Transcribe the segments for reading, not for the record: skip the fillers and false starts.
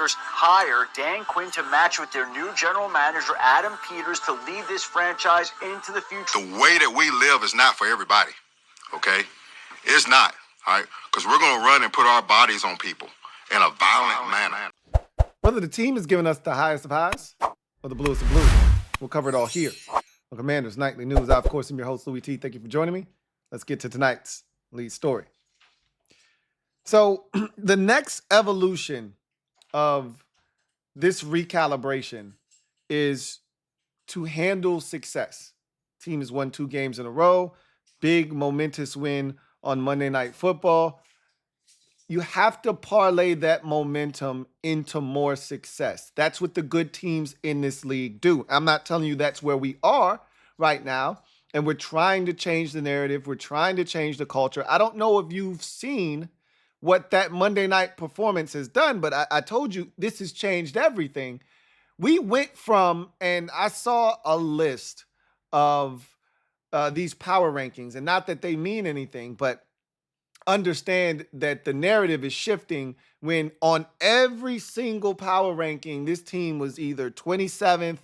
Commanders hire Dan Quinn to match with their new general manager, Adam Peters, to lead this franchise into the future. The way that we live is not for everybody, okay? It's not, all right? Because we're going to run and put our bodies on people in a violent manner. Whether the team is giving us the highest of highs or the bluest of blues, we'll cover it all here on Commanders Nightly News. I, of course, am your host, Louie T. Thank you for joining me. Let's get to tonight's lead story. So the next evolution of this recalibration is to handle success. Team has won 2 games in a row. Big momentous win on Monday Night Football. You have to parlay that momentum into more success. That's what the good teams in this league do. I'm not telling you that's where we are right now. And we're trying to change the narrative. We're trying to change the culture. I don't know if you've seen what that Monday night performance has done, but I told you this has changed everything. We went from, and I saw a list of these power rankings, and not that they mean anything, but understand that the narrative is shifting when on every single power ranking, this team was either 27th,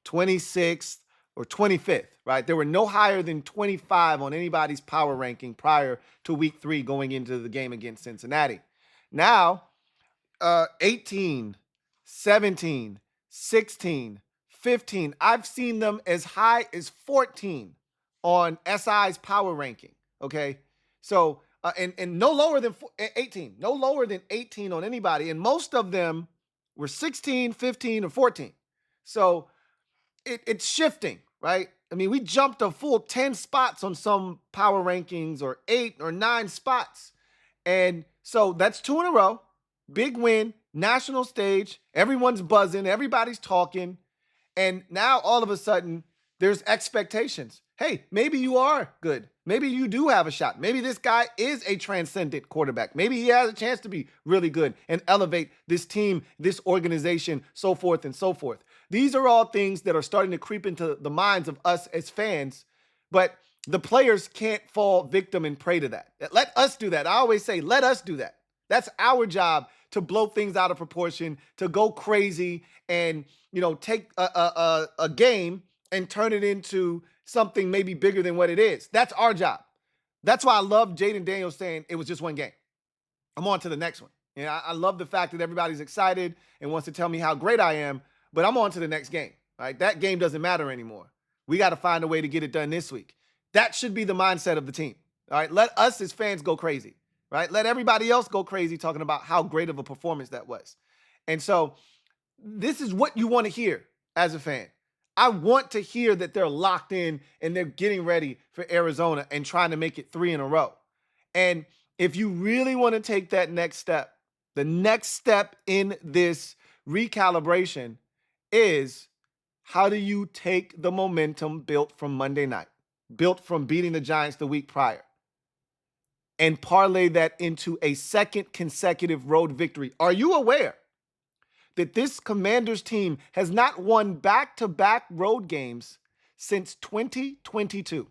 26th, or 25th, right? There were no higher than 25 on anybody's power ranking prior to week 3 going into the game against Cincinnati. Now, 18, 17, 16, 15. I've seen them as high as 14 on SI's power ranking, okay? So, and no lower than 18, no lower than 18 on anybody. And most of them were 16, 15, or 14. So it's shifting, right? I mean, we jumped a full 10 spots on some power rankings, or 8 or 9 spots. And so that's 2 in a row. Big win, national stage. Everyone's buzzing. Everybody's talking. And now all of a sudden there's expectations. Hey, maybe you are good. Maybe you do have a shot. Maybe this guy is a transcendent quarterback. Maybe he has a chance to be really good and elevate this team, this organization, so forth and so forth. These are all things that are starting to creep into the minds of us as fans, but the players can't fall victim and prey to that. Let us do that. I always say, let us do that. That's our job, to blow things out of proportion, to go crazy and, take a game and turn it into something maybe bigger than what it is. That's our job. That's why I love Jaden Daniels saying it was just one game. I'm on to the next one. I love the fact that everybody's excited and wants to tell me how great I am, but I'm on to the next game, right? That game doesn't matter anymore. We got to find a way to get it done this week. That should be the mindset of the team, all right? Let us as fans go crazy, right? Let everybody else go crazy talking about how great of a performance that was. And so this is what you want to hear as a fan. I want to hear that they're locked in and they're getting ready for Arizona and trying to make it 3 in a row. And if you really want to take that next step, the next step in this recalibration is, how do you take the momentum built from Monday night, built from beating the Giants the week prior, and parlay that into a second consecutive road victory? Are you aware that this Commanders team has not won back-to-back road games since 2022?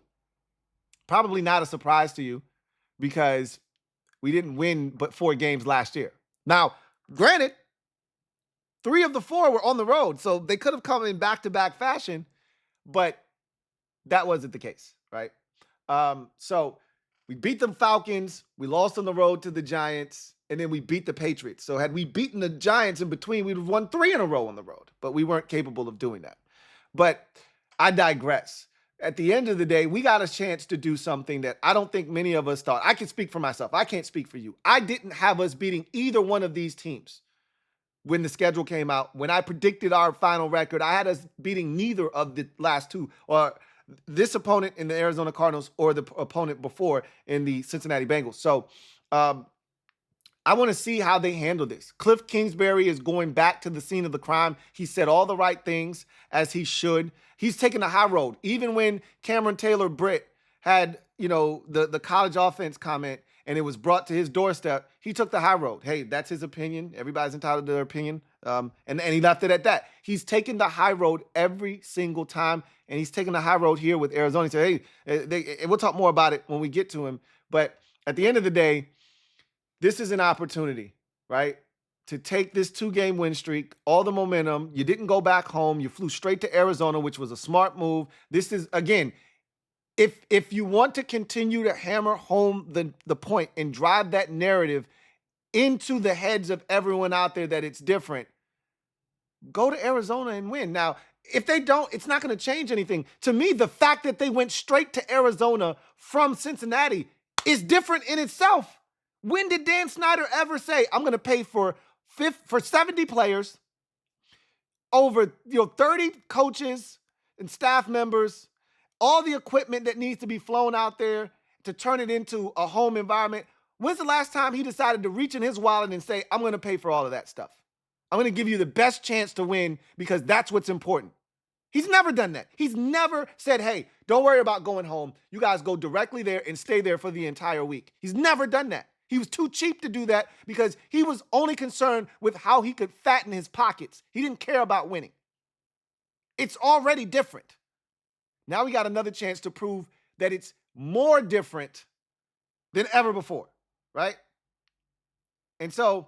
Probably not a surprise to you, because we didn't win but 4 games last year. Now, granted, 3 of the 4 were on the road, so they could have come in back-to-back fashion, but that wasn't the case, right? So we beat the Falcons, we lost on the road to the Giants, and then we beat the Patriots. So had we beaten the Giants in between, we'd have won 3 in a row on the road. But we weren't capable of doing that. But I digress. At the end of the day, we got a chance to do something that I don't think many of us thought. I can speak for myself. I can't speak for you. I didn't have us beating either one of these teams when the schedule came out. When I predicted our final record, I had us beating neither of the last 2, or this opponent in the Arizona Cardinals or the opponent before in the Cincinnati Bengals. So, I want to see how they handle this. Kliff Kingsbury is going back to the scene of the crime. He said all the right things, as he should. He's taking the high road. Even when Cameron Taylor-Britt had, the college offense comment and it was brought to his doorstep, he took the high road. Hey, that's his opinion. Everybody's entitled to their opinion. And he left it at that. He's taken the high road every single time, and he's taking the high road here with Arizona. He said, hey, we'll talk more about it when we get to him. But at the end of the day, this is an opportunity, right? to take this 2-game win streak, all the momentum. You didn't go back home. You flew straight to Arizona, which was a smart move. This is, again, if you want to continue to hammer home the point and drive that narrative into the heads of everyone out there that it's different, go to Arizona and win. Now, if they don't, it's not going to change anything. To me, the fact that they went straight to Arizona from Cincinnati is different in itself. When did Dan Snyder ever say, I'm going to pay for 70 players, over 30 coaches and staff members, all the equipment that needs to be flown out there to turn it into a home environment? When's the last time he decided to reach in his wallet and say, I'm going to pay for all of that stuff? I'm going to give you the best chance to win because that's what's important. He's never done that. He's never said, hey, don't worry about going home. You guys go directly there and stay there for the entire week. He's never done that. He was too cheap to do that because he was only concerned with how he could fatten his pockets. He didn't care about winning. It's already different. Now we got another chance to prove that it's more different than ever before, right? And so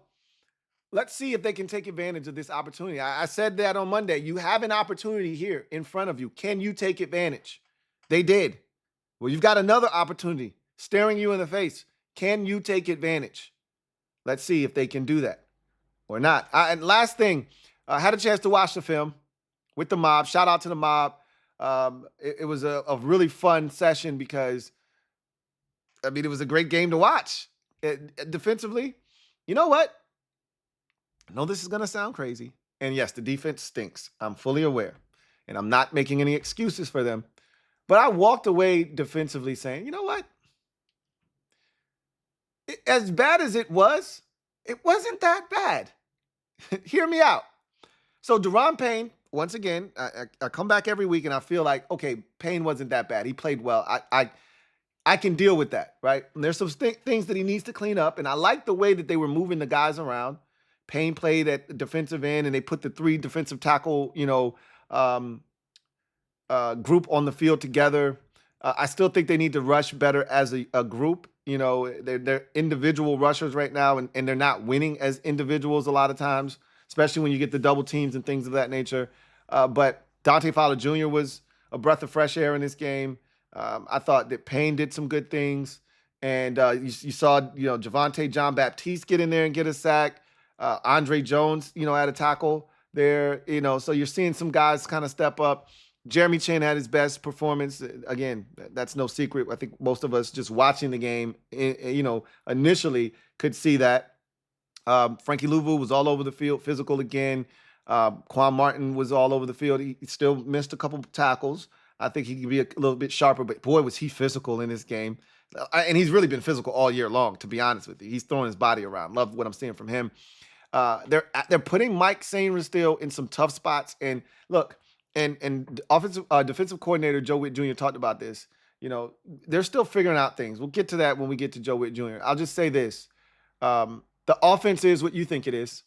let's see if they can take advantage of this opportunity. I said that on Monday. You have an opportunity here in front of you. Can you take advantage? They did. Well, you've got another opportunity staring you in the face. Can you take advantage? Let's see if they can do that or not. And last thing, I had a chance to watch the film with the mob. Shout out to the mob. It was a really fun session because, it was a great game to watch. Defensively, you know what? I know this is going to sound crazy. And yes, the defense stinks. I'm fully aware. And I'm not making any excuses for them. But I walked away defensively saying, you know what? As bad as it wasn't that bad. Hear me out. So Deron Payne, once again, I come back every week and I feel like, okay, Payne wasn't that bad. He played well. I can deal with that, right? And there's some things that he needs to clean up. And I like the way that they were moving the guys around. Payne played at the defensive end and they put the 3 defensive tackle, group on the field together. I still think they need to rush better as a group. They're individual rushers right now, and they're not winning as individuals a lot of times, especially when you get the double teams and things of that nature. But Dante Fowler Jr. was a breath of fresh air in this game. I thought that Payne did some good things. And you saw, Javonte John Baptiste get in there and get a sack. Andre Jones, had a tackle there, so you're seeing some guys kind of step up. Jeremy Chin had his best performance. Again, that's no secret. I think most of us just watching the game, initially could see that. Frankie Louvu was all over the field, physical again. Quan Martin was all over the field. He still missed a couple tackles. I think he could be a little bit sharper, but boy, was he physical in this game. And he's really been physical all year long, to be honest with you. He's throwing his body around. Love what I'm seeing from him. They're putting Mike Sainristil in some tough spots. And look, and defensive coordinator Joe Whitt Jr. talked about this. They're still figuring out things. We'll get to that when we get to Joe Whitt Jr. I'll just say this. The offense is what you think it is.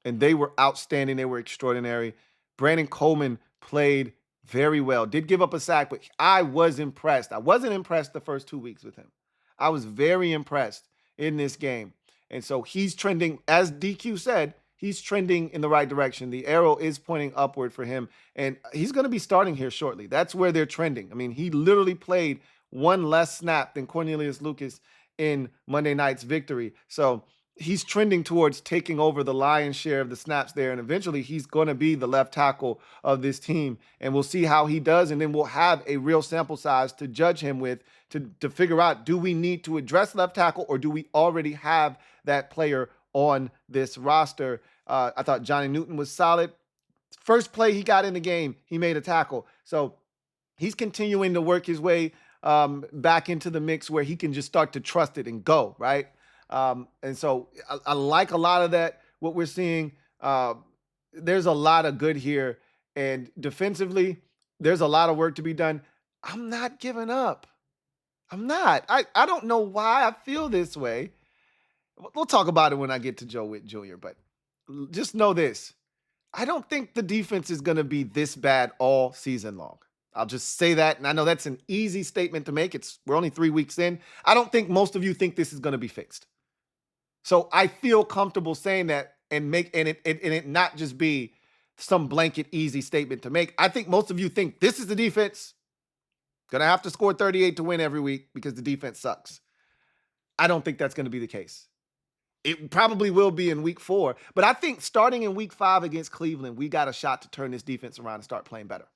And they were outstanding. They were extraordinary. Brandon Coleman played very well. Did give up a sack, but I was impressed. I wasn't impressed the first 2 weeks with him. I was very impressed in this game. And so he's trending, as DQ said, he's trending in the right direction. The arrow is pointing upward for him. And he's going to be starting here shortly. That's where they're trending. He literally played one less snap than Cornelius Lucas in Monday night's victory. So he's trending towards taking over the lion's share of the snaps there. And eventually he's going to be the left tackle of this team. And we'll see how he does. And then we'll have a real sample size to judge him with to figure out, do we need to address left tackle or do we already have that player on this roster? I thought Johnny Newton was solid. First play he got in the game, he made a tackle. So he's continuing to work his way back into the mix where he can just start to trust it and go, right? And so I like a lot of that, what we're seeing. There's a lot of good here. And defensively, there's a lot of work to be done. I'm not giving up. I'm not. I don't know why I feel this way. We'll talk about it when I get to Joe Whitt Jr., but just know this. I don't think the defense is going to be this bad all season long. I'll just say that. And I know that's an easy statement to make. We're only 3 weeks in. I don't think most of you think this is going to be fixed. So I feel comfortable saying that and it not just be some blanket easy statement to make. I think most of you think this is the defense. Gonna have to score 38 to win every week because the defense sucks. I don't think that's going to be the case. It probably will be in week 4, but I think starting in week 5 against Cleveland, we got a shot to turn this defense around and start playing better.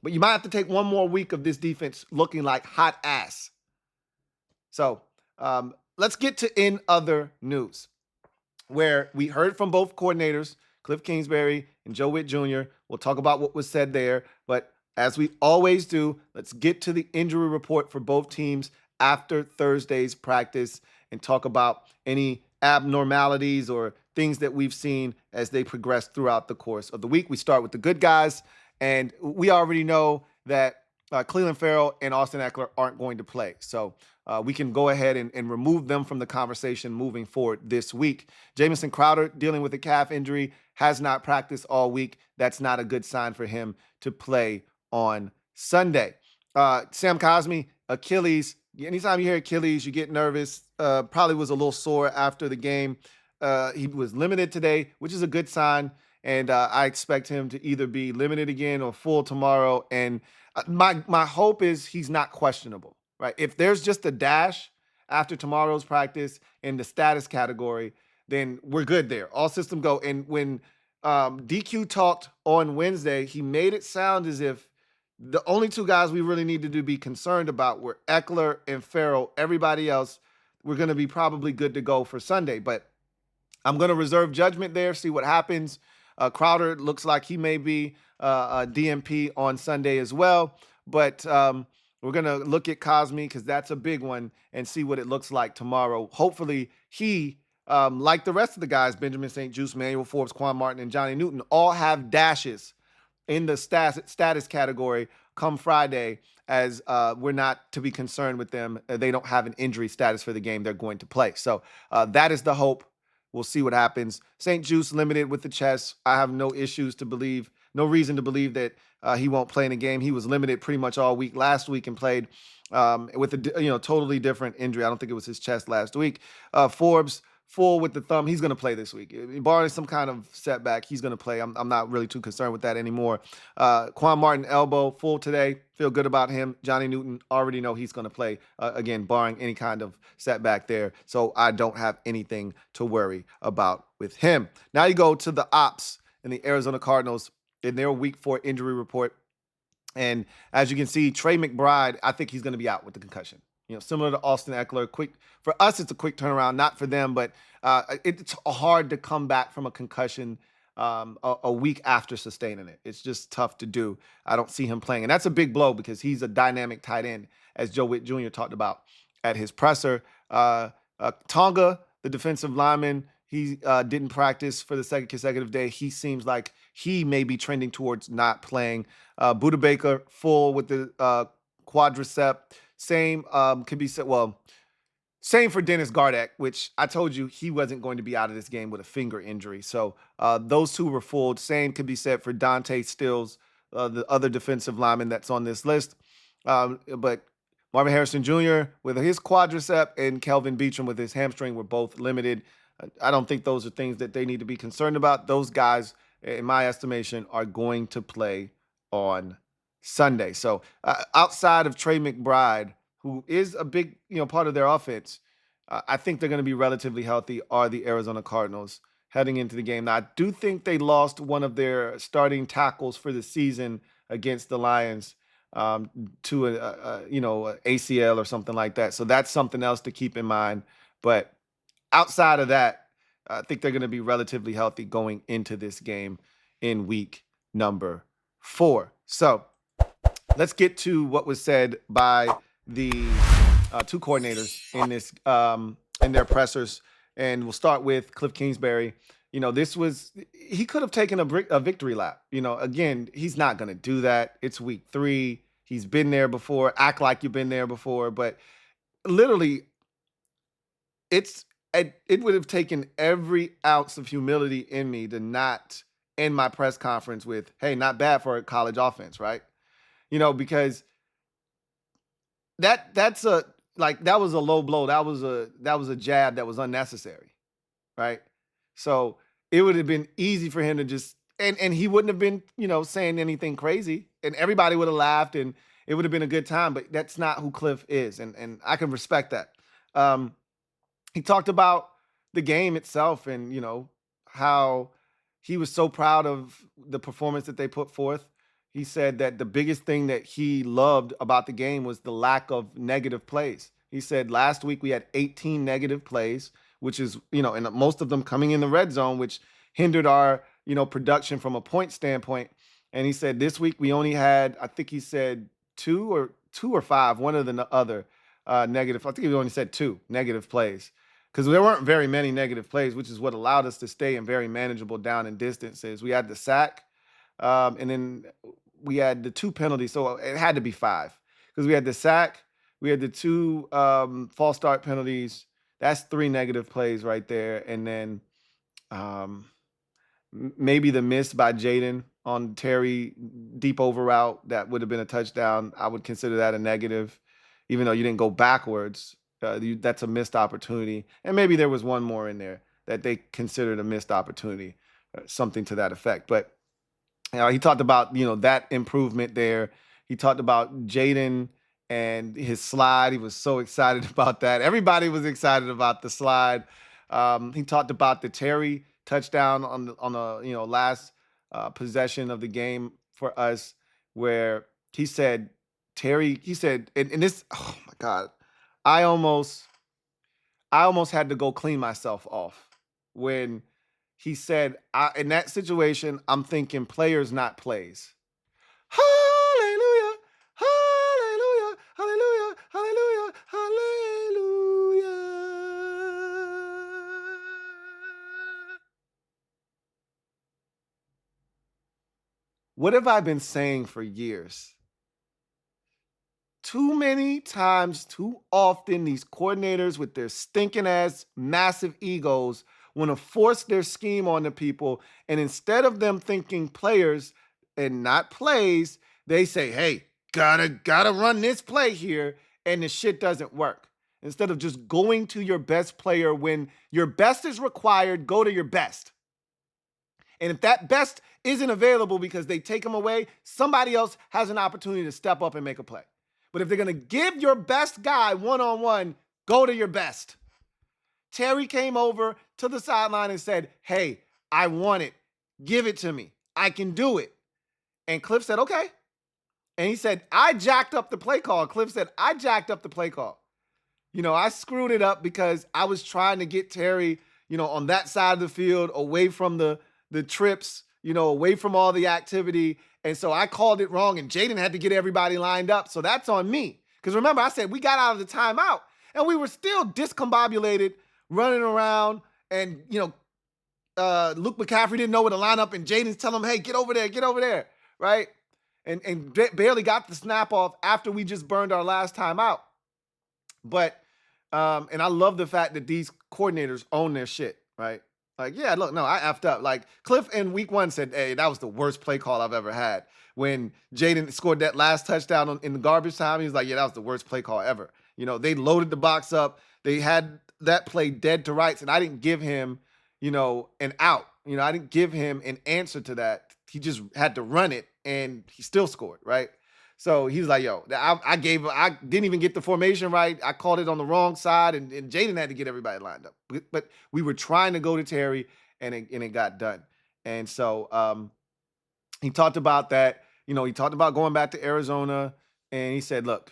But you might have to take one more week of this defense looking like hot ass. So let's get to in other news, where we heard from both coordinators, Kliff Kingsbury and Joe Whitt Jr. We'll talk about what was said there, but as we always do, let's get to the injury report for both teams after Thursday's practice and talk about any abnormalities or things that we've seen as they progress throughout the course of the week. We start with the good guys, and we already know that Clelin Ferrell and Austin Ekeler aren't going to play. So we can go ahead and remove them from the conversation moving forward this week. Jamison Crowder, dealing with a calf injury, has not practiced all week. That's not a good sign for him to play on Sunday. Sam Cosmi, Achilles. Anytime you hear Achilles, you get nervous. Probably was a little sore after the game. He was limited today, which is a good sign. And I expect him to either be limited again or full tomorrow. And my hope is he's not questionable, right? If there's just a dash after tomorrow's practice in the status category, then we're good there. All system go. And when DQ talked on Wednesday, he made it sound as if the only two guys we really needed to be concerned about were Ekeler and Ferrell. Everybody else, we're going to be probably good to go for Sunday. But I'm going to reserve judgment there, see what happens. Crowder looks like he may be a DMP on Sunday as well. But we're going to look at Cosmi because that's a big one and see what it looks like tomorrow. Hopefully he, like the rest of the guys, Benjamin St. Juste, Manuel Forbes, Quan Martin, and Johnny Newton, all have dashes in the status category come Friday, as we're not to be concerned with them. They don't have an injury status for the game they're going to play. So that is the hope. We'll see what happens. St. Juste limited with the chest. I have no reason to believe that he won't play in a game. He was limited pretty much all week last week and played with a totally different injury. I don't think it was his chest last week. Forbes, full with the thumb. He's going to play this week. Barring some kind of setback, he's going to play. I'm not really too concerned with that anymore. Quan Martin, elbow, full today. Feel good about him. Johnny Newton, already know he's going to play, again, barring any kind of setback there. So I don't have anything to worry about with him. Now you go to the ops in the Arizona Cardinals in their week 4 injury report. And as you can see, Trey McBride, I think he's going to be out with the concussion. Similar to Austin Ekeler, quick for us. It's a quick turnaround, not for them, but it's hard to come back from a concussion a week after sustaining it. It's just tough to do. I don't see him playing, and that's a big blow because he's a dynamic tight end, as Joe Whitt Jr. talked about at his presser. Tonga, the defensive lineman, he didn't practice for the second consecutive day. He seems like he may be trending towards not playing. Buda Baker, full with the quadricep. Same could be said. Well, same for Dennis Gardeck, which I told you he wasn't going to be out of this game with a finger injury. So those two were full. Same could be said for Dante Stills, the other defensive lineman that's on this list. But Marvin Harrison Jr. with his quadricep and Kelvin Beachum with his hamstring were both limited. I don't think those are things that they need to be concerned about. Those guys, in my estimation, are going to play on Sunday. So outside of Trey McBride, who is a big part of their offense, I think they're going to be relatively healthy, are the Arizona Cardinals heading into the game. Now, I do think they lost one of their starting tackles for the season against the Lions to a ACL or something like that. So that's something else to keep in mind. But outside of that, I think they're going to be relatively healthy going into this game in week number 4. So let's get to what was said by the two coordinators in this in their pressers, and we'll start with Kliff Kingsbury. He could have taken a victory lap. Again, he's not going to do that. It's week 3. He's been there before. Act like you've been there before, but literally, it would have taken every ounce of humility in me to not end my press conference with, "Hey, not bad for a college offense," right? Because that was a low blow. That was a jab that was unnecessary, right? So it would have been easy for him to just and he wouldn't have been, saying anything crazy, and everybody would have laughed, and it would have been a good time. But that's not who Kliff is, and I can respect that. Um, he talked about the game itself, and how he was so proud of the performance that they put forth. He said that the biggest thing that he loved about the game was the lack of negative plays. He said last week we had 18 negative plays, which is, and most of them coming in the red zone, which hindered our, production from a point standpoint. And he said this week we only had, I think he said two or five, one or the other negative. I think he only said two negative plays because there weren't very many negative plays, which is what allowed us to stay in very manageable down and distances. We had the sack, and then we had the two penalties, so it had to be five because we had the sack, we had the two false start penalties. That's three negative plays right there, and then maybe the miss by Jaden on Terry deep over route that would have been a touchdown. I would consider that a negative, even though you didn't go backwards. That's a missed opportunity, and maybe there was one more in there that they considered a missed opportunity, something to that effect. But he talked about that improvement there. He talked about Jaden and his slide. He was so excited about that. Everybody was excited about the slide. He talked about the Terry touchdown on the last possession of the game for us, where he said and this, oh my God, I almost had to go clean myself off when he said, in that situation, I'm thinking players, not plays. Hallelujah, hallelujah, hallelujah, hallelujah, hallelujah. What have I been saying for years? Too many times, too often, these coordinators with their stinking ass massive egos want to force their scheme on the people. And instead of them thinking players and not plays, they say, hey, gotta run this play here. And the shit doesn't work. Instead of just going to your best player when your best is required, go to your best. And if that best isn't available because they take him away, somebody else has an opportunity to step up and make a play. But if they're going to give your best guy one-on-one, go to your best. Terry came over to the sideline and said, hey, I want it. Give it to me. I can do it. And Kliff said, okay. And he said, I jacked up the play call. Kliff said, I jacked up the play call. I screwed it up because I was trying to get Terry, on that side of the field, away from the trips, away from all the activity. And so I called it wrong, and Jaden had to get everybody lined up. So that's on me. Because remember, I said we got out of the timeout, and we were still discombobulated, running around, and, Luke McCaffrey didn't know where to line up, and Jaden's telling him, hey, get over there, right? And barely got the snap off after we just burned our last timeout. But, and I love the fact that these coordinators own their shit, right? Like, yeah, look, no, I effed up. Like, Kliff in week one said, hey, that was the worst play call I've ever had. When Jaden scored that last touchdown in the garbage time, he was like, yeah, that was the worst play call ever. They loaded the box up. They had that play dead to rights, and I didn't give him, an out. I didn't give him an answer to that. He just had to run it, and he still scored, right? So he was like, yo, I didn't even get the formation right. I called it on the wrong side, and Jaden had to get everybody lined up. But we were trying to go to Terry, and it got done. And so he talked about that. He talked about going back to Arizona, and he said, look,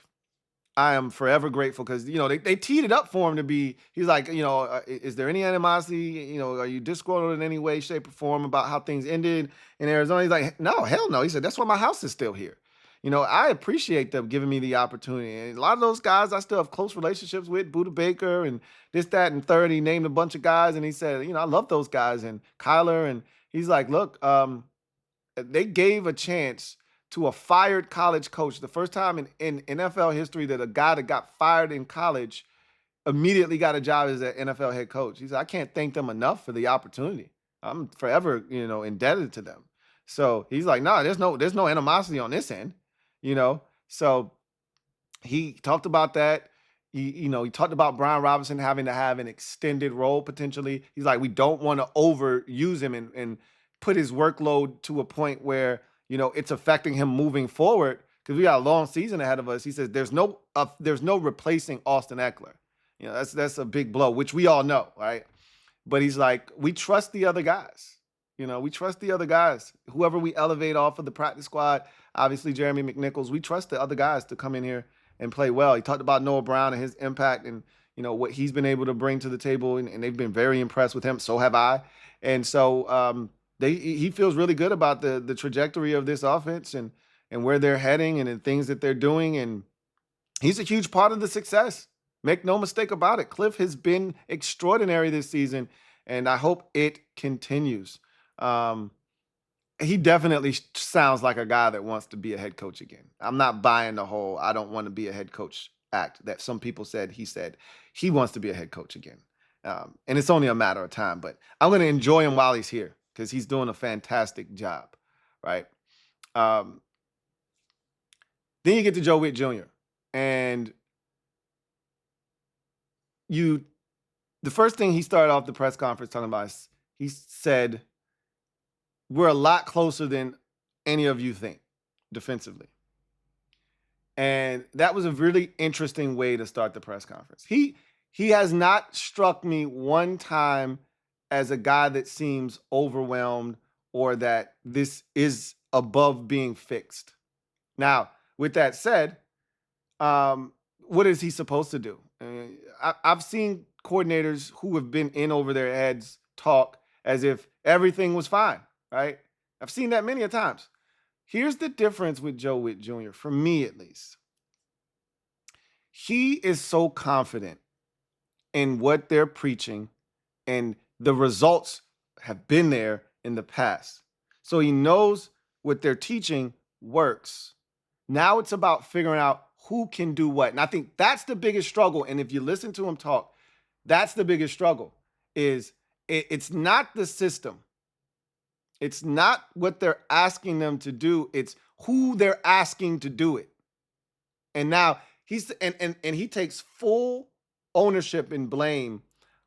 I am forever grateful because, they teed it up for him to be, he's like, is there any animosity? Are you disgruntled in any way, shape, or form about how things ended in Arizona? He's like, no, hell no. He said, that's why my house is still here. I appreciate them giving me the opportunity. And a lot of those guys I still have close relationships with, Buda Baker and this, that, and third. He named a bunch of guys, and he said, I love those guys. And Kyler, and he's like, look, they gave a chance to a fired college coach. The first time in NFL history that a guy that got fired in college immediately got a job as an NFL head coach. He said, I can't thank them enough for the opportunity. I'm forever, indebted to them. So he's like, no, there's no animosity on this end. So he talked about that. He talked about Brian Robinson having to have an extended role potentially. He's like, we don't want to overuse him and put his workload to a point where, it's affecting him moving forward because we got a long season ahead of us. He says there's no replacing Austin Eckler. That's a big blow, which we all know, right? But he's like, we trust the other guys. We trust the other guys. Whoever we elevate off of the practice squad, obviously Jeremy McNichols, we trust the other guys to come in here and play well. He talked about Noah Brown and his impact and, what he's been able to bring to the table, and they've been very impressed with him. So have I. And so he feels really good about the trajectory of this offense and where they're heading and the things that they're doing. And he's a huge part of the success. Make no mistake about it. Kliff has been extraordinary this season, and I hope it continues. He definitely sounds like a guy that wants to be a head coach again. I'm not buying the whole I don't want to be a head coach act that some people said. He said he wants to be a head coach again. And it's only a matter of time, but I'm going to enjoy him while he's here because he's doing a fantastic job, right? Then you get to Joe Whitt Jr. And the first thing he started off the press conference talking about is he said, we're a lot closer than any of you think defensively. And that was a really interesting way to start the press conference. He has not struck me one time as a guy that seems overwhelmed or that this is above being fixed. Now, with that said, what is he supposed to do? I've seen coordinators who have been in over their heads talk as if everything was fine. Right? I've seen that many a times. Here's the difference with Joe Whitt Jr., for me at least. He is so confident in what they're preaching, and the results have been there in the past. So he knows what they're teaching works. Now it's about figuring out who can do what. And I think that's the biggest struggle. And if you listen to him talk, that's the biggest struggle. It's not the system. It's not what they're asking them to do. It's who they're asking to do it. And now he takes full ownership and blame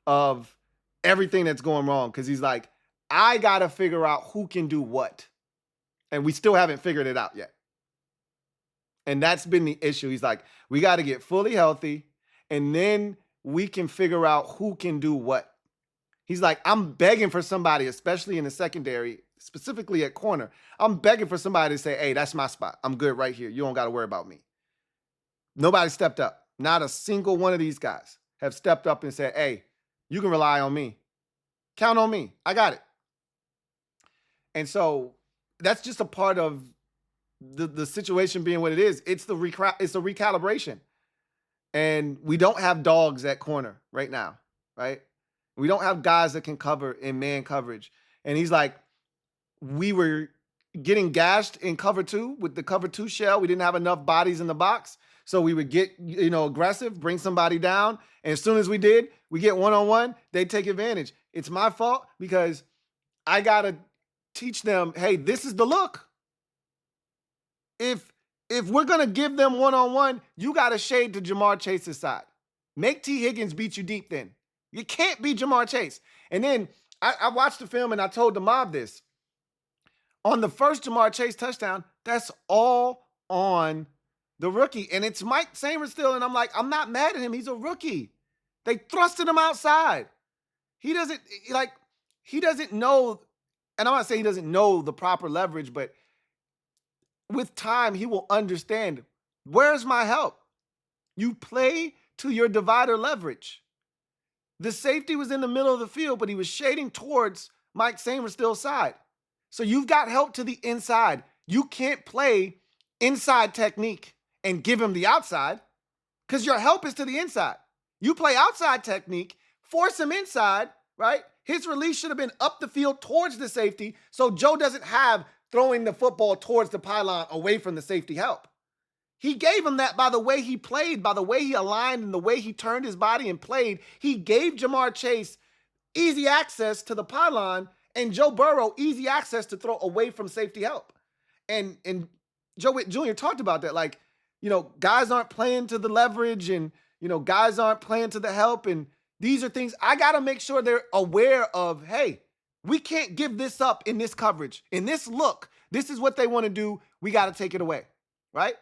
of everything that's going wrong because he's like, I got to figure out who can do what. And we still haven't figured it out yet. And that's been the issue. He's like, we got to get fully healthy and then we can figure out who can do what. He's like, I'm begging for somebody, especially in the secondary, specifically at corner. I'm begging for somebody to say, hey, that's my spot. I'm good right here. You don't got to worry about me. Nobody stepped up. Not a single one of these guys have stepped up and said, hey, you can rely on me. Count on me. I got it. And so that's just a part of the situation being what it is. It's a recalibration. And we don't have dogs at corner right now, right? We don't have guys that can cover in man coverage. And he's like, we were getting gashed in cover 2 with the cover 2 shell. We didn't have enough bodies in the box. So we would get, aggressive, bring somebody down. And as soon as we did, we get one-on-one, they take advantage. It's my fault because I got to teach them, hey, this is the look. If we're going to give them one-on-one, you got to shade to Jamar Chase's side. Make T. Higgins beat you deep then. You can't be Jamar Chase. And then I watched the film and I told the mob this. On the first Jamar Chase touchdown, that's all on the rookie. And it's Mike Samer still. And I'm like, I'm not mad at him. He's a rookie. They thrusted him outside. He doesn't know, and I'm not saying he doesn't know the proper leverage, but with time, he will understand, where's my help? You play to your divider leverage. The safety was in the middle of the field, but he was shading towards Mike Samerstill's side. So you've got help to the inside. You can't play inside technique and give him the outside because your help is to the inside. You play outside technique, force him inside, right? His release should have been up the field towards the safety so Joe doesn't have throwing the football towards the pylon away from the safety help. He gave him that by the way he played, by the way he aligned and the way he turned his body and played. He gave Jamar Chase easy access to the pylon and Joe Burrow easy access to throw away from safety help. And Joe Whitt Jr. talked about that. Like, guys aren't playing to the leverage and, guys aren't playing to the help. And these are things I got to make sure they're aware of. Hey, we can't give this up in this coverage, in this look. This is what they want to do. We got to take it away, right?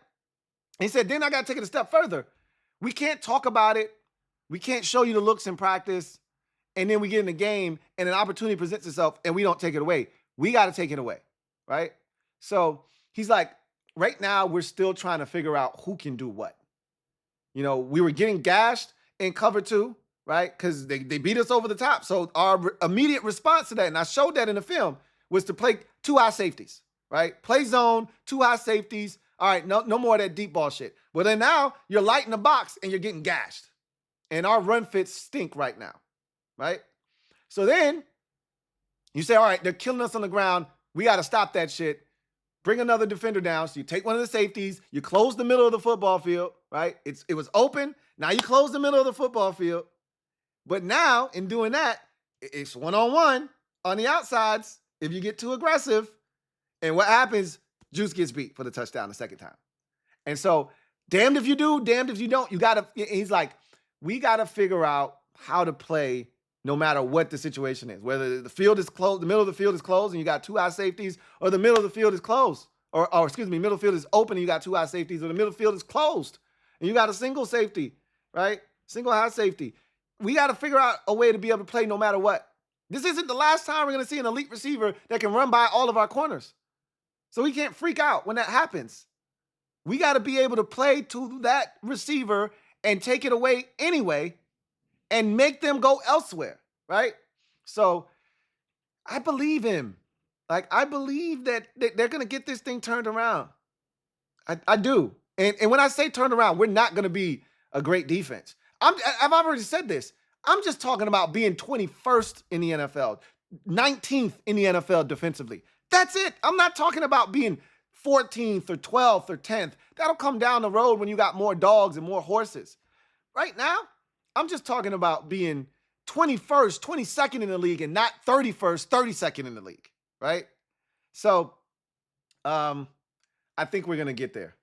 He said, then I got to take it a step further. We can't talk about it. We can't show you the looks in practice. And then we get in the game and an opportunity presents itself and we don't take it away. We got to take it away, right? So he's like, right now we're still trying to figure out who can do what. We were getting gashed in cover 2, right? Because they beat us over the top. So our immediate response to that, and I showed that in the film, was to play 2 high safeties, right? Play zone, 2 high safeties. All right, no more of that deep ball shit. Well, then now you're lighting the box and you're getting gashed. And our run fits stink right now, right? So then you say, all right, they're killing us on the ground. We got to stop that shit. Bring another defender down. So you take one of the safeties. You close the middle of the football field, right? It was open. Now you close the middle of the football field. But now, in doing that, it's one-on-one on the outsides if you get too aggressive. And what happens? Juice gets beat for the touchdown the second time. And so, damned if you do, damned if you don't. He's like, we got to figure out how to play no matter what the situation is. Whether the field is closed, the middle of the field is closed and you got 2 high safeties, or the middle of the field is closed. Middle field is open and you got 2 high safeties, or the middle field is closed and you got a single safety, right? Single high safety. We got to figure out a way to be able to play no matter what. This isn't the last time we're going to see an elite receiver that can run by all of our corners. So we can't freak out when that happens. We got to be able to play to that receiver and take it away anyway and make them go elsewhere, right? So I believe him. I believe that they're going to get this thing turned around. I do. And when I say turned around, we're not going to be a great defense. I've already said this. I'm just talking about being 21st in the NFL, 19th in the NFL defensively. That's it. I'm not talking about being 14th or 12th or 10th. That'll come down the road when you got more dogs and more horses. Right now, I'm just talking about being 21st, 22nd in the league and not 31st, 32nd in the league, right? So I think we're going to get there.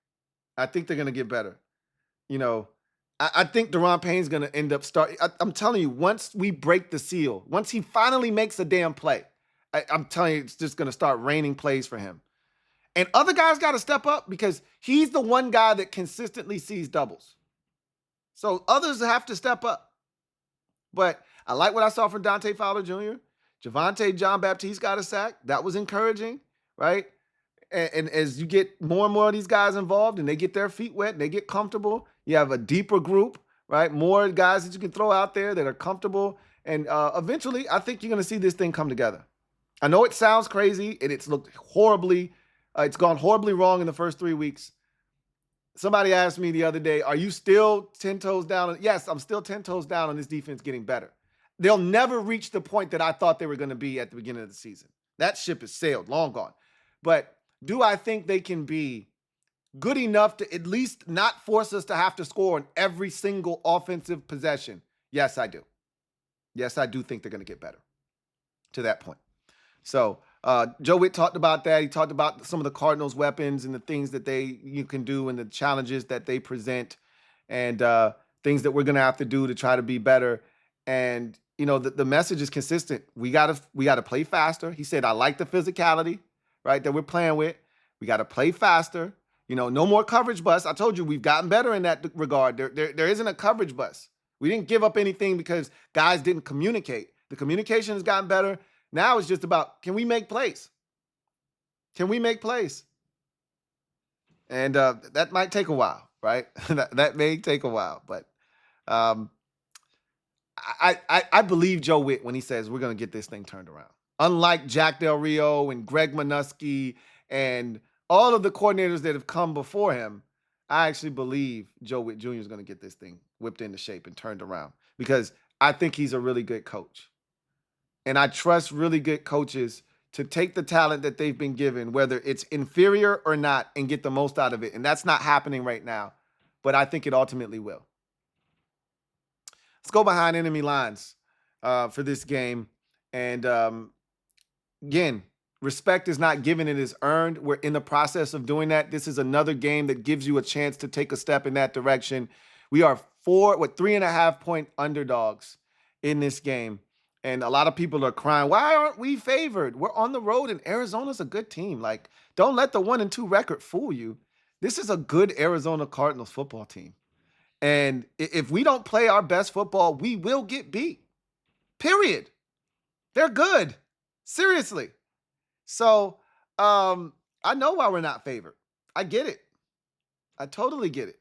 I think they're going to get better. I think Daron Payne's going to end up starting. I'm telling you, once we break the seal, once he finally makes a damn play, I'm telling you, it's just going to start raining plays for him. And other guys got to step up because he's the one guy that consistently sees doubles. So others have to step up. But I like what I saw from Dante Fowler Jr. Javonte John Baptiste got a sack. That was encouraging, right? And as you get more and more of these guys involved and they get their feet wet, they get comfortable, you have a deeper group, right? More guys that you can throw out there that are comfortable. And eventually, I think you're going to see this thing come together. I know it sounds crazy and it's looked horribly, it's gone horribly wrong in the first 3 weeks. Somebody asked me the other day, are you still 10 toes down? Yes, I'm still 10 toes down on this defense getting better. They'll never reach the point that I thought they were going to be at the beginning of the season. That ship has sailed, long gone. But do I think they can be good enough to at least not force us to have to score on every single offensive possession? Yes, I do. Yes, I do think they're going to get better to that point. So Joe Whitt talked about that. He talked about some of the Cardinals' weapons and the things that you can do and the challenges that they present and things that we're going to have to do to try to be better. And, the message is consistent. We got to play faster. He said, I like the physicality, right, that we're playing with. We got to play faster. No more coverage bust. I told you we've gotten better in that regard. There isn't a coverage bust. We didn't give up anything because guys didn't communicate. The communication has gotten better. Now it's just about, can we make plays? Can we make plays? And that might take a while, right? that may take a while. But I believe Joe Whitt when he says we're going to get this thing turned around. Unlike Jack Del Rio and Greg Minuski and all of the coordinators that have come before him, I actually believe Joe Whitt Jr. is going to get this thing whipped into shape and turned around because I think he's a really good coach. And I trust really good coaches to take the talent that they've been given, whether it's inferior or not, and get the most out of it. And that's not happening right now, but I think it ultimately will. Let's go behind enemy lines for this game. And again, respect is not given, it is earned. We're in the process of doing that. This is another game that gives you a chance to take a step in that direction. We are 3.5 point underdogs in this game. And a lot of people are crying, why aren't we favored? We're on the road and Arizona's a good team. Like, don't let the 1-2 record fool you. This is a good Arizona Cardinals football team. And if we don't play our best football, we will get beat. Period. They're good. Seriously. So I know why we're not favored. I get it. I totally get it.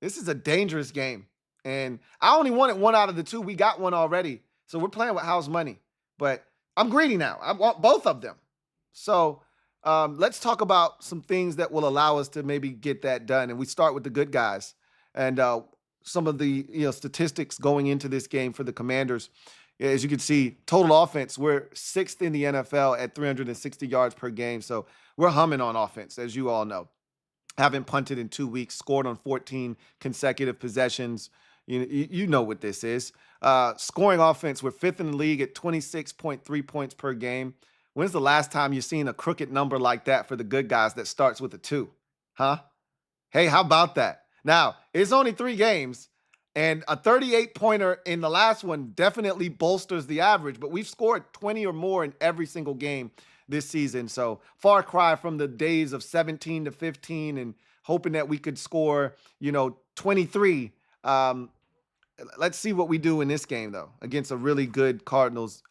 This is a dangerous game. And I only wanted one out of the two. We got one already. So we're playing with house money. But I'm greedy now. I want both of them. So let's talk about some things that will allow us to maybe get that done. And we start with the good guys. And some of the statistics going into this game for the Commanders. As you can see, total offense, we're 6th in the NFL at 360 yards per game. So we're humming on offense, as you all know. Haven't punted in 2 weeks, scored on 14 consecutive possessions. You know what this is. Scoring offense, we're 5th in the league at 26.3 points per game. When's the last time you've seen a crooked number like that for the good guys that starts with a 2? Huh? Hey, how about that? Now, it's only 3 games, and a 38-pointer in the last one definitely bolsters the average, but we've scored 20 or more in every single game this season. So far cry from the days of 17 to 15 and hoping that we could score, 23. Let's see what we do in this game, though, against a really good Cardinals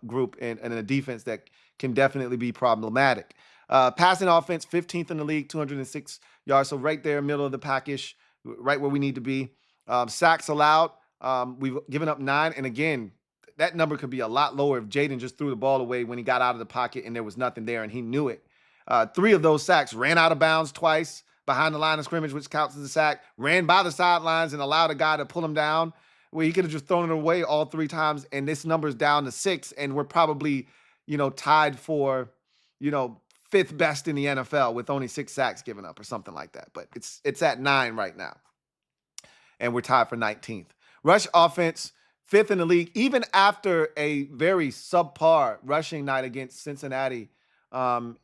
group and a defense that can definitely be problematic. Passing offense, 15th in the league, 206 yards. So right there, middle of the package, right where we need to be. Sacks allowed. We've given up 9. And again, that number could be a lot lower if Jaden just threw the ball away when he got out of the pocket and there was nothing there and he knew it. 3 of those sacks ran out of bounds twice behind the line of scrimmage, which counts as a sack, ran by the sidelines and allowed a guy to pull him down where he could have just thrown it away all 3 times. And this number's down to 6. And we're probably, tied for, 5th best in the NFL with only 6 sacks given up or something like that. But it's at 9 right now. And we're tied for 19th. Rush offense, 5th in the league, even after a very subpar rushing night against Cincinnati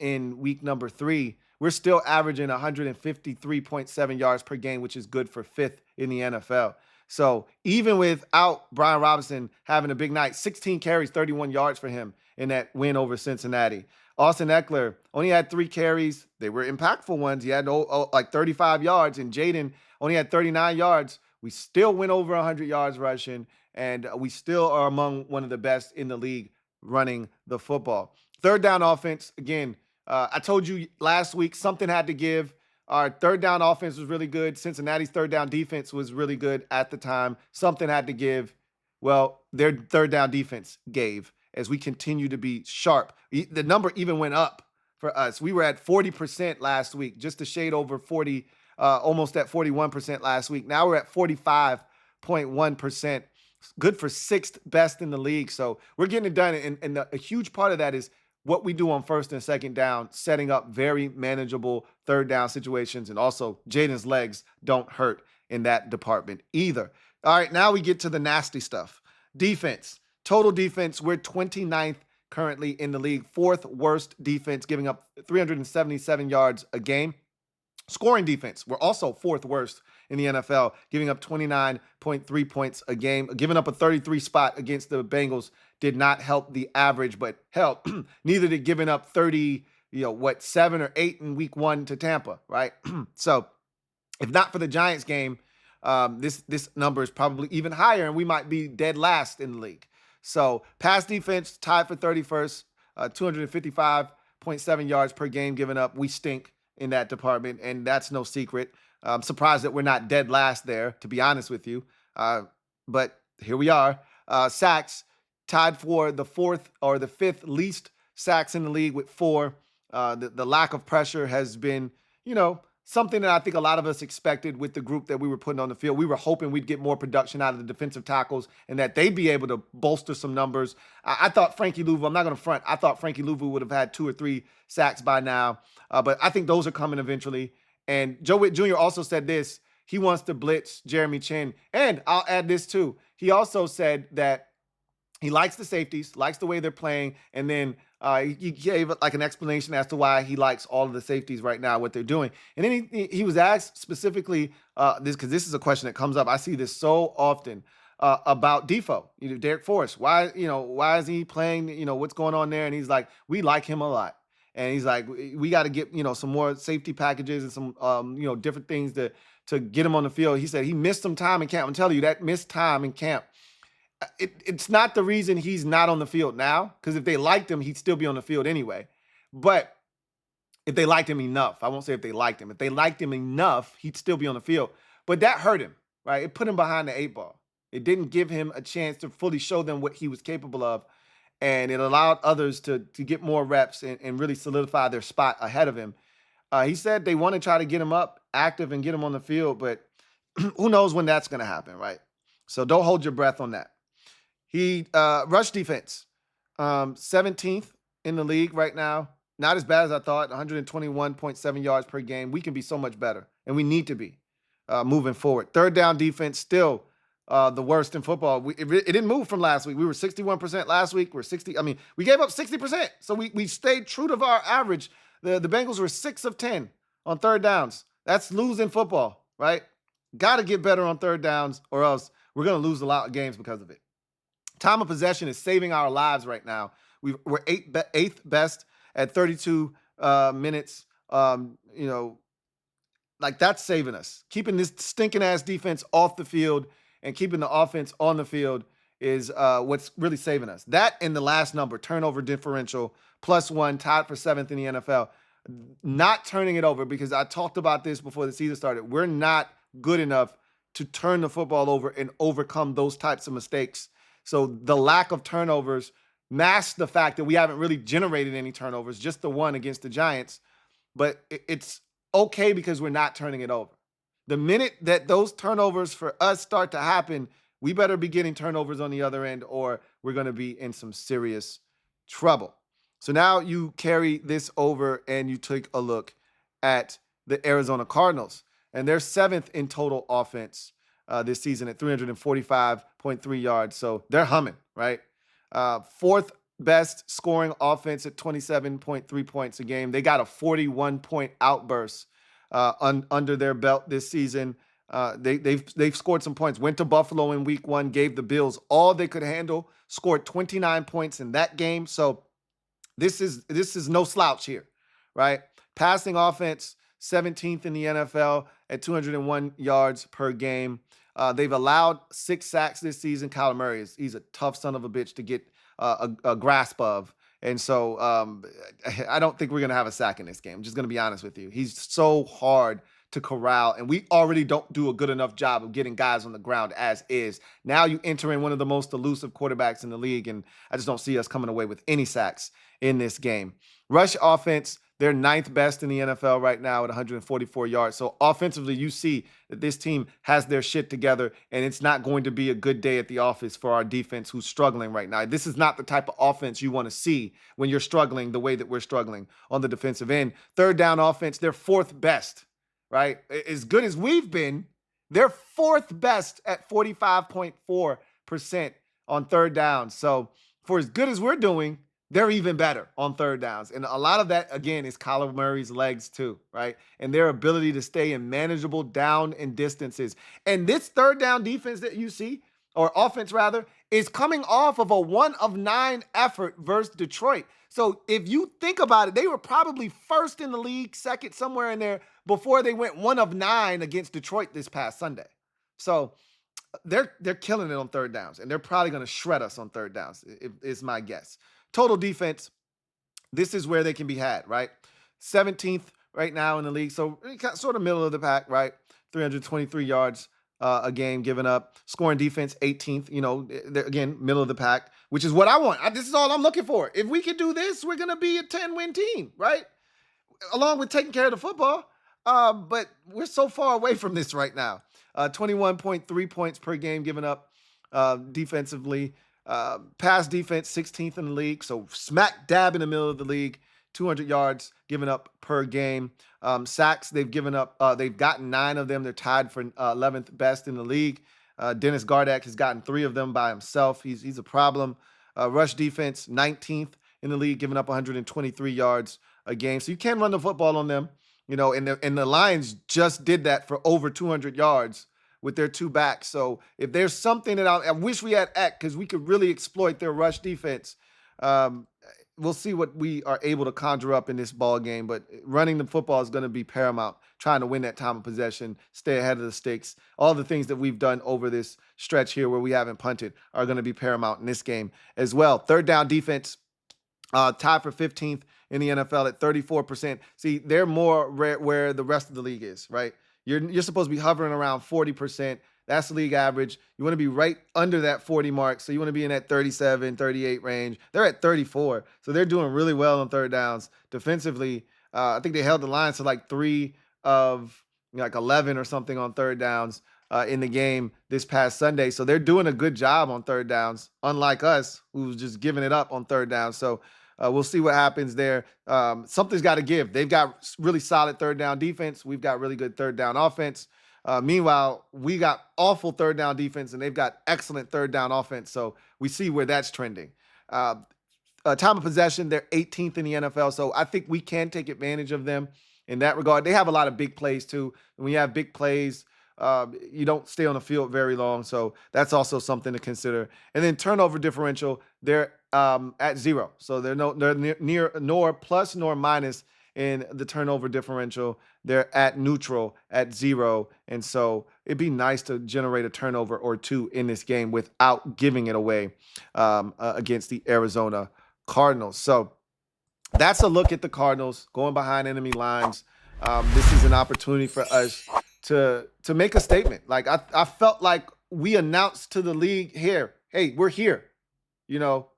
in week number 3. We're still averaging 153.7 yards per game, which is good for 5th in the NFL. So even without Brian Robinson having a big night, 16 carries, 31 yards for him in that win over Cincinnati. Austin Eckler only had 3 carries. They were impactful ones. He had like 35 yards, and Jaden only had 39 yards. We still went over 100 yards rushing, and we still are among one of the best in the league running the football. Third down offense, again, I told you last week something had to give. Our third down offense was really good. Cincinnati's third down defense was really good at the time. Something had to give. Well, their third down defense gave as we continue to be sharp. The number even went up for us. We were at 40% last week, just a shade over 40, almost at 41% last week. Now we're at 45.1%. Good for 6th best in the league. So we're getting it done. And a huge part of that is what we do on first and second down, setting up very manageable third down situations. And also Jaden's legs don't hurt in that department either. All right, now we get to the nasty stuff. Defense, total defense. We're 29th currently in the league, 4th worst defense, giving up 377 yards a game. Scoring defense, we're also 4th worst in the NFL, giving up 29.3 points a game. Giving up a 33 spot against the Bengals did not help the average, but hell, neither did giving up 30, 7 or 8 in week 1 to Tampa, right? So if not for the Giants game, this number is probably even higher, and we might be dead last in the league. So pass defense tied for 31st, 255.7 yards per game given up. We stink in that department, and that's no secret. I'm surprised that we're not dead last there, to be honest with you. But here we are. Sacks tied for the 4th or the 5th least sacks in the league with 4. The lack of pressure has been, something that I think a lot of us expected with the group that we were putting on the field. We were hoping we'd get more production out of the defensive tackles and that they'd be able to bolster some numbers. I thought Frankie Louvu, I'm not going to front, I thought Frankie Louvu would have had 2 or 3 sacks by now. But I think those are coming eventually. And Joe Whitt Jr. also said this. He wants to blitz Jeremy Chin. And I'll add this too. He also said that he likes the safeties, likes the way they're playing. And then He gave like an explanation as to why he likes all of the safeties right now, what they're doing. And then he was asked specifically because this is a question that comes up. I see this so often about Defoe, Derek Forrest. Why is he playing? What's going on there? And he's like, we like him a lot. And he's like, we got to get some more safety packages and some different things to get him on the field. He said he missed some time in camp. I'm telling you, that missed time in camp, it's not the reason he's not on the field now, because if they liked him, he'd still be on the field anyway. But if they liked him enough, I won't say if they liked him. If they liked him enough, he'd still be on the field. But that hurt him, right? It put him behind the 8 ball. It didn't give him a chance to fully show them what he was capable of. And it allowed others to get more reps and really solidify their spot ahead of him. He said they want to try to get him up active and get him on the field, but who knows when that's going to happen, right? So don't hold your breath on that. He rush defense, 17th in the league right now. Not as bad as I thought, 121.7 yards per game. We can be so much better, and we need to be moving forward. Third down defense, still the worst in football. It didn't move from last week. We were 61% last week. We're 60. I mean, we gave up 60%. So we stayed true to our average. The Bengals were 6 of 10 on third downs. That's losing football, right? Got to get better on third downs, or else we're going to lose a lot of games because of it. Time of possession is saving our lives right now. We're eighth best at 32 minutes. Like that's saving us. Keeping this stinking ass defense off the field and keeping the offense on the field is what's really saving us. That and the last number, turnover differential, +1, tied for 7th in the NFL. Not turning it over, because I talked about this before the season started. We're not good enough to turn the football over and overcome those types of mistakes. So the lack of turnovers masks the fact that we haven't really generated any turnovers, just the one against the Giants. But it's okay because we're not turning it over. The minute that those turnovers for us start to happen, we better be getting turnovers on the other end, or we're going to be in some serious trouble. So now you carry this over and you take a look at the Arizona Cardinals. And they're 7th in total offense this season at 345.3 yards. So they're humming, right? 4th best scoring offense at 27.3 points a game. They got a 41-point outburst under their belt this season. They've scored some points. Went to Buffalo in week 1, gave the Bills all they could handle, scored 29 points in that game. So this is no slouch here, right? Passing offense, 17th in the NFL at 201 yards per game. They've allowed 6 sacks this season. Kyler Murray he's a tough son of a bitch to get a grasp of. And so I don't think we're going to have a sack in this game. I'm just going to be honest with you. He's so hard to corral, and we already don't do a good enough job of getting guys on the ground as is. Now you enter in one of the most elusive quarterbacks in the league, and I just don't see us coming away with any sacks in this game. Rush offense, they're 9th best in the NFL right now at 144 yards. So offensively, you see that this team has their shit together, and it's not going to be a good day at the office for our defense who's struggling right now. This is not the type of offense you want to see when you're struggling the way that we're struggling on the defensive end. Third down offense, they're 4th best, right? As good as we've been, they're 4th best at 45.4% on third down. So for as good as we're doing, they're even better on third downs. And a lot of that, again, is Kyler Murray's legs too, right? And their ability to stay in manageable down and distances. And this third down defense that you see, or offense rather, is coming off of a 1 of 9 effort versus Detroit. So if you think about it, they were probably 1st in the league, 2nd, somewhere in there, before they went 1 of 9 against Detroit this past Sunday. So they're killing it on third downs, and they're probably going to shred us on third downs, is my guess. Total defense, this is where they can be had, right? 17th right now in the league. So sort of middle of the pack, right? 323 yards a game given up. Scoring defense, 18th. They're, again, middle of the pack, which is what I want. This is all I'm looking for. If we can do this, we're going to be a 10-win team, right? Along with taking care of the football. But we're so far away from this right now. 21.3 points per game given up defensively. Pass defense, 16th in the league. So smack dab in the middle of the league. 200 yards given up per game. Sacks, they've gotten 9 of them. They're tied for 11th best in the league. Dennis Gardeck has gotten 3 of them by himself. He's a problem. Rush defense, 19th in the league, giving up 123 yards a game. So you can run the football on them, you know, and the Lions just did that for over 200 yards with their two backs. So if there's something that I wish we had Eck, because we could really exploit their rush defense. We'll see what we are able to conjure up in this ball game, but running the football is going to be paramount, trying to win that time of possession, stay ahead of the sticks. All the things that we've done over this stretch here where we haven't punted are going to be paramount in this game as well. Third down defense, tied for 15th in the NFL at 34%. See, they're more where the rest of the league is, right? You're supposed to be hovering around 40%. That's the league average. You want to be right under that 40 mark. So you want to be in that 37, 38 range. They're at 34. So they're doing really well on third downs. Defensively, I think they held the Lions to like 3 of like 11 or something on third downs in the game this past Sunday. So they're doing a good job on third downs, unlike us, who's just giving it up on third down. So we'll see what happens there. Something's got to give. They've got really solid third down defense. We've got really good third down offense. Meanwhile, we got awful third down defense, and they've got excellent third down offense. So we see where that's trending. Time of possession, they're 18th in the NFL. So I think we can take advantage of them in that regard. They have a lot of big plays too. And when you have big plays, you don't stay on the field very long. So that's also something to consider. And then turnover differential, they're at 0. So they're near nor plus nor minus in the turnover differential. They're at neutral at 0. And so it'd be nice to generate a turnover or 2 in this game without giving it away against the Arizona Cardinals. So that's a look at the Cardinals going behind enemy lines. This is an opportunity for us to make a statement. Like I felt like we announced to the league here, hey, we're here. You know,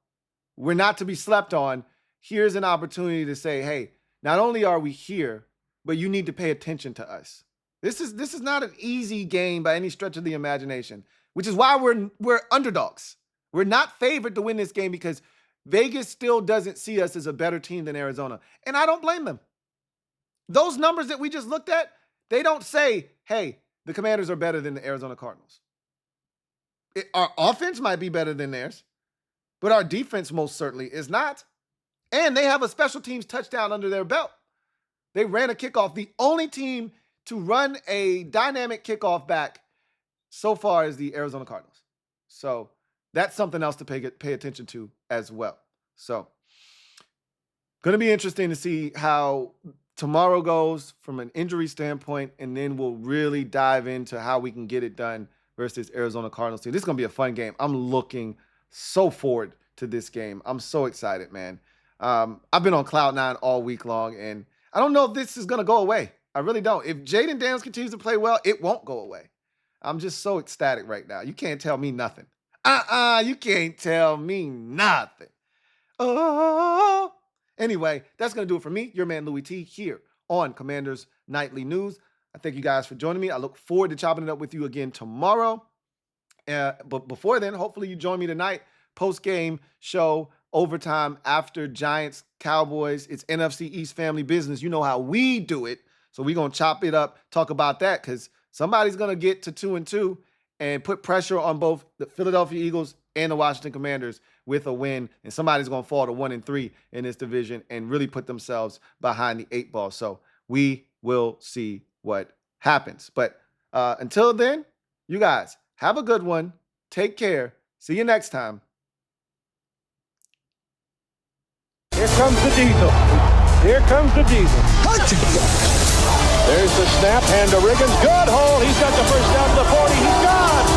we're not to be slept on. Here's an opportunity to say, hey, not only are we here, but you need to pay attention to us. This is not an easy game by any stretch of the imagination, which is why we're underdogs. We're not favored to win this game because Vegas still doesn't see us as a better team than Arizona. And I don't blame them. Those numbers that we just looked at, they don't say, hey, the Commanders are better than the Arizona Cardinals. Our offense might be better than theirs, but our defense most certainly is not. And they have a special teams touchdown under their belt. They ran a kickoff. The only team to run a dynamic kickoff back so far is the Arizona Cardinals. So that's something else to pay attention to as well. So going to be interesting to see how tomorrow goes from an injury standpoint, and then we'll really dive into how we can get it done versus Arizona Cardinals team. This is going to be a fun game. I'm looking so forward to this game. I'm so excited, man. I've been on cloud 9 all week long, and I don't know if this is going to go away. I really don't. If Jaden Daniels continues to play well, it won't go away. I'm just so ecstatic right now. You can't tell me nothing. You can't tell me nothing. Oh. Anyway, that's going to do it for me, your man Louie T, here on Commanders Nightly News. I thank you guys for joining me. I look forward to chopping it up with you again tomorrow. But before then, hopefully you join me tonight. Post-game show, overtime after Giants, Cowboys. It's NFC East family business. You know how we do it. So we're going to chop it up, talk about that, because somebody's going to get to 2-2 and put pressure on both the Philadelphia Eagles and the Washington Commanders with a win. And somebody's going to fall to 1-3 in this division and really put themselves behind the 8 ball. So we will see what happens. But until then, you guys have a good one. Take care. See you next time. Here comes the diesel. Here comes the diesel. There's the snap, hand to Riggins. Good hole. He's got the first down to the 40. He's gone.